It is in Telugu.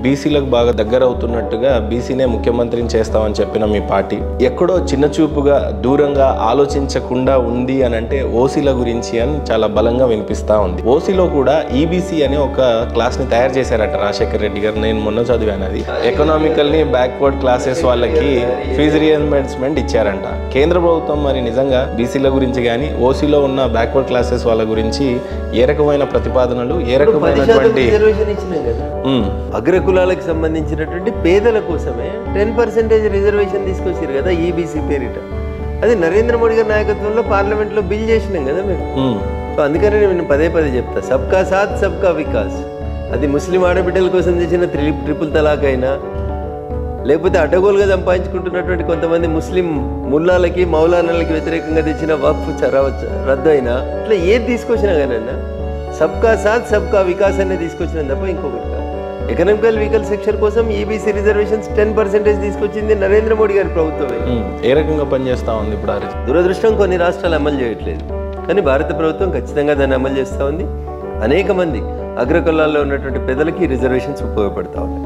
బీసీలకు బాగా దగ్గర అవుతున్నట్టుగా బీసీనే ముఖ్యమంత్రిని చేస్తామని చెప్పిన మీ పార్టీ ఎక్కడో చిన్న చూపుగా దూరంగా ఆలోచించకుండా ఉంది అని అంటే ఓసీల గురించి అని చాలా బలంగా వినిపిస్తూ ఉంది. ఓసీలో కూడా ఈబీసీ అనే ఒక క్లాస్ని తయారు చేశారట రాజశేఖర్ రెడ్డి గారు. నేను మొన్న చదివాను అది. ఎకనామికల్ని బ్యాక్వర్డ్ క్లాసెస్ వాళ్ళకి ఫీజు రియంబర్స్మెంట్ ఇచ్చారంట కేంద్ర ప్రభుత్వం. మరి నిజంగా బీసీల గురించి కానీ ఓసీలో ఉన్న బ్యాక్వర్డ్ క్లాసెస్ వాళ్ళ గురించి ఏ రకమైన ప్రతిపాదనలు ఏ రకమైనటువంటి అగ్రకులాలకు సంబంధించినటువంటి పేదల కోసమే 10% రిజర్వేషన్ తీసుకొచ్చారు కదా ఈబీసీ పేరిట. అది నరేంద్ర మోడీ గారి నాయకత్వంలో పార్లమెంట్లో బిల్ చేసినాం కదా మేము. సో అందుకనే నేను పదే చెప్తా, సబ్కా సాత్ సబ్కా వికాస్. అది ముస్లిం ఆడబిడ్డల కోసం చేసిన ట్రిపుల్ తలాక్ అయినా, లేకపోతే అడ్డగోలుగా సంపాదించుకుంటున్నటువంటి కొంతమంది ముస్లిం ముల్లాలకి మౌలానాలకి వ్యతిరేకంగా తెచ్చిన వక్ఫ్ రద్దు అయినా, ఇట్లా ఏది తీసుకొచ్చినా కానీ సబ్కా సాత్ సబ్కా వికాస్ అనేది తీసుకొచ్చినా తప్ప ఇంకొకటి కాదు. ఎకనామికల్ వీకల్ సెక్షన్ కోసం ఈబీసీ రిజర్వేషన్స్ 10% తీసుకొచ్చింది నరేంద్ర మోడీ గారి ప్రభుత్వమే. ఏ రకంగా పనిచేస్తా ఉంది ఇప్పుడు? దురదృష్టం కొన్ని రాష్ట్రాలు అమలు చేయట్లేదు, కానీ భారత ప్రభుత్వం ఖచ్చితంగా దాన్ని అమలు చేస్తూ ఉంది. అనేక మంది అగ్రకులాల్లో ఉన్నటువంటి పేదలకి రిజర్వేషన్స్ ఉపయోగపడతా ఉన్నాయి.